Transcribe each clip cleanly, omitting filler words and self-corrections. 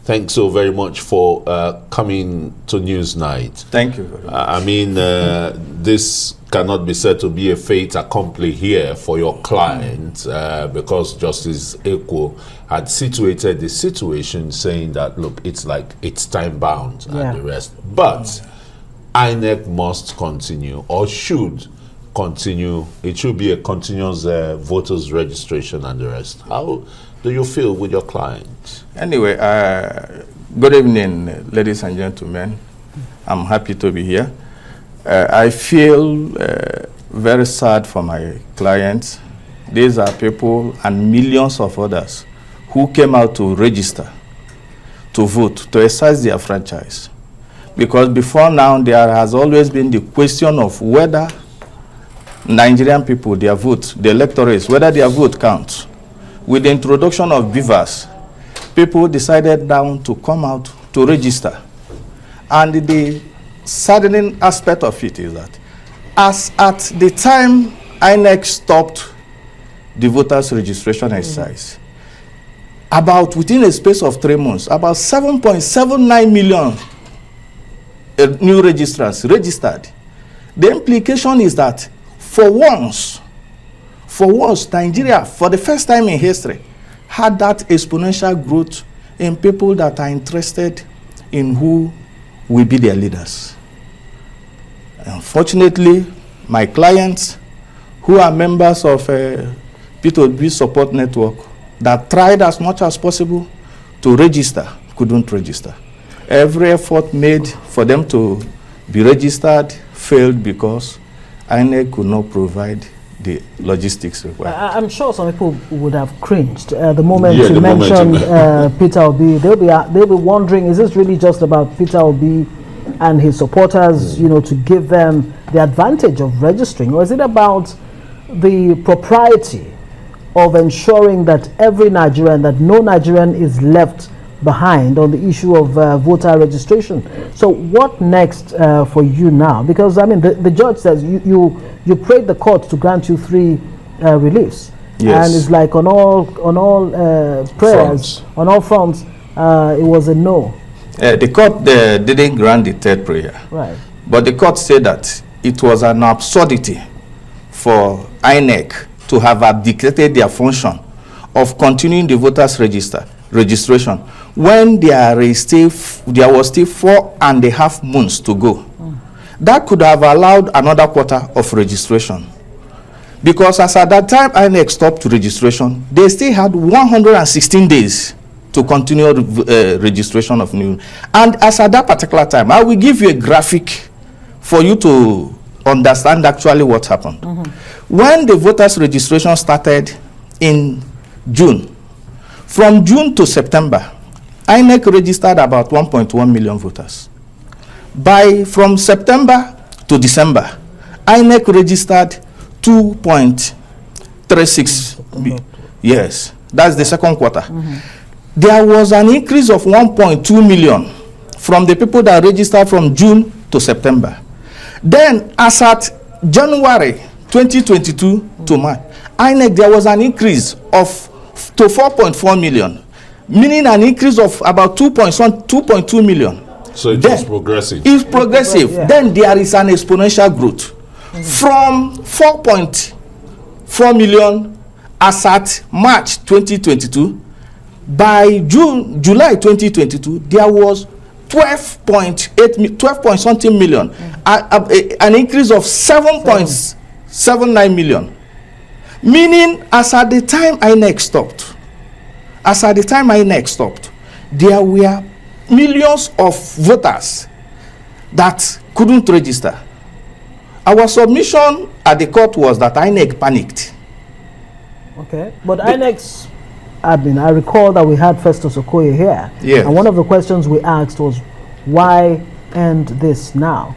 Thanks so very much for coming to Newsnight. Thank you very much. I mean, this cannot be said to be a fait accompli here for your client because Justice Ekwo had situated the situation saying that, look, it's like it's time bound and the rest. But INEC must continue or should continue. It should be a continuous voters registration and the rest. How do you feel with your client? Anyway, good evening, ladies and gentlemen. I'm happy to be here. I feel very sad for my clients. These are people and millions of others who came out to register, to vote, to exercise their franchise. Because before now, there has always been the question of whether Nigerian people, their vote, the electorates, whether their vote counts. With the introduction of beavers, people decided now to come out to register. And the saddening aspect of it is that as at the time INEC stopped the voters registration exercise, about within a space of 3 months, about 7.79 million new registrants registered. The implication is that for once, Nigeria, for the first time in history, had that exponential growth in people that are interested in who will be their leaders. Unfortunately, my clients, who are members of P2B support network, that tried as much as possible to register, couldn't register. Every effort made for them to be registered failed because INEC could not provide the logistics required. I'm sure some people would have cringed the moment you mentioned Peter Obi. They'll be wondering, is this really just about Peter Obi and his supporters, you know, to give them the advantage of registering, or is it about the propriety of ensuring that every Nigerian, that no Nigerian is left behind on the issue of voter registration? So what next for you now? Because I mean, the judge says you prayed the court to grant you 3 reliefs, and it's like on all prayers, on all fronts, it was a no. The court didn't grant the 3rd prayer, right? But the court said that it was an absurdity for INEC to have abdicated their function of continuing the voters registration when there was still 4.5 months to go. That could have allowed another quarter of registration, because as at that time INEC stopped registration, they still had 116 days to continue registration of new. And as at that particular time, I will give you a graphic for you to understand actually what happened. When the voters registration started in June, from June to September, INEC registered about 1.1 million voters. From September to December, INEC registered 2.36 yes, that's the second quarter. There was an increase of 1.2 million from the people that registered from June to September. Then, as at January 2022 to March, INEC, there was an increase of to 4.4 million, meaning an increase of about 2.2 million. So it was progressive. It's progressive. Then there is an exponential growth from 4.4 million as at March 2022. By July 2022, there was 12 point something million, an increase of 7.79 million. Meaning, as at the time INEC stopped, there were millions of voters that couldn't register. Our submission at the court was that INEC panicked. Okay, but INEC's, I mean, I recall that we had Festus Okoye here, and one of the questions we asked was, why end this now?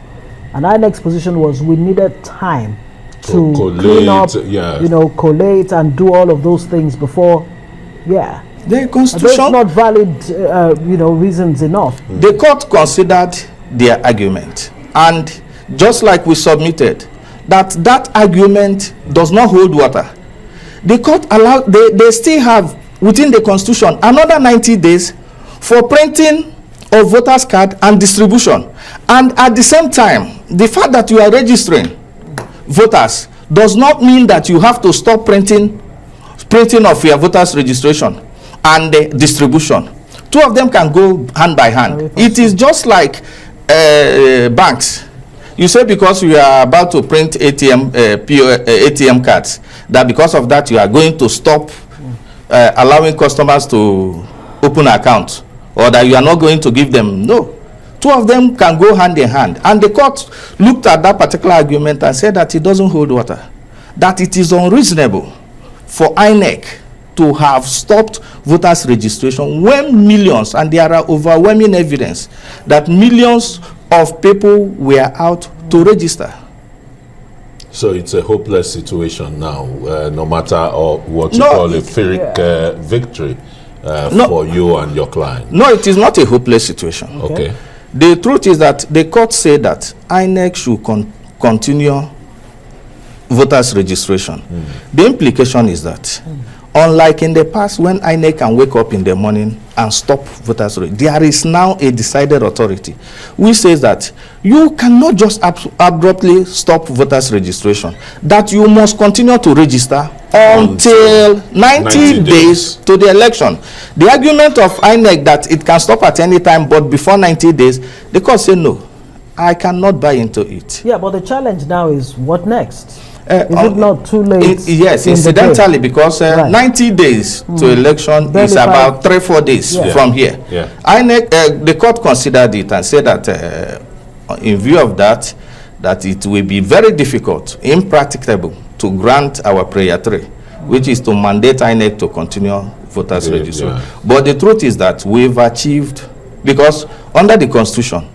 And INEC's position was we needed time to clean up, you know, collate and do all of those things before, the constitution, those not valid, you know, reasons enough. The court considered their argument, and just like we submitted, that argument does not hold water. The court allowed, they still have within the constitution another 90 days for printing of voters card and distribution. And at the same time, the fact that you are registering voters does not mean that you have to stop printing of your voters registration and distribution. Two of them can go hand by hand. It is just like banks. You say because you are about to print ATM cards, that because of that you are going to stop allowing customers to open accounts, or that you are not going to give them. No. Two of them can go hand in hand. And the court looked at that particular argument and said that it doesn't hold water. That it is unreasonable for INEC to have stopped voters registration when millions, and there are overwhelming evidence that millions of people were out to register. So it's a hopeless situation now, no matter what you call a Pyrrhic victory for you and your client. No, it is not a hopeless situation. Okay. The truth is that the court said that INEC should continue voters registration. The implication is that unlike in the past when INEC can wake up in the morning and stop voters registration, there is now a decided authority which says that you cannot just abruptly stop voters registration, that you must continue to register until 90 days to the election. The argument of INEC that it can stop at any time but before 90 days, the court said no, I cannot buy into it. Yeah, but the challenge now is what next? Is it not too late? Yes, incidentally, because 90 days to election is about 3-4 days from here. Yeah. INEC, the court considered it and said that in view of that, that it will be very difficult, impracticable to grant our prayer 3, which is to mandate INEC to continue voters registration. Yeah. But the truth is that we've achieved, because under the Constitution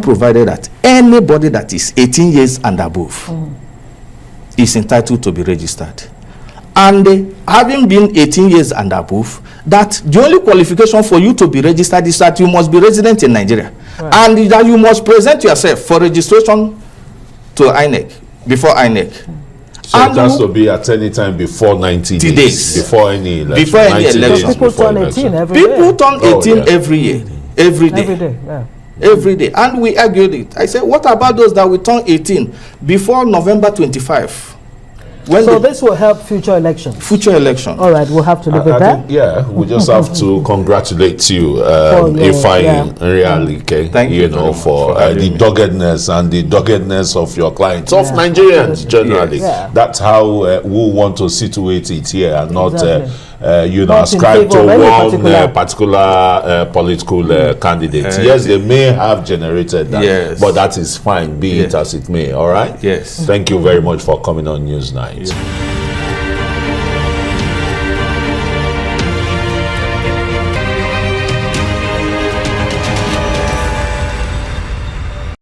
provided that anybody that is 18 years and above is entitled to be registered. And having been 18 years and above, that the only qualification for you to be registered is that you must be resident in Nigeria. Right. And that you must present yourself for registration to INEC, before INEC. So it has to be at any time before 90 days. Before any election. Before any election. People turn 18 every day. People turn 18 every year. Every day. Every day, yeah. Every day. And we argued it. I said, what about those that will turn 18 before November 25? So this will help future elections. Future election. All right, we'll have to leave it there. Yeah, we just have to congratulate you, Realike, Thank you for the doggedness and the doggedness of your clients, of Nigerians generally. Yeah. That's how we want to situate it here, and not not ascribe to one particular political candidate. Yes, they may have generated that, but that is fine, be it as it may. All right. Yes. Thank you very much for coming on Newsnight.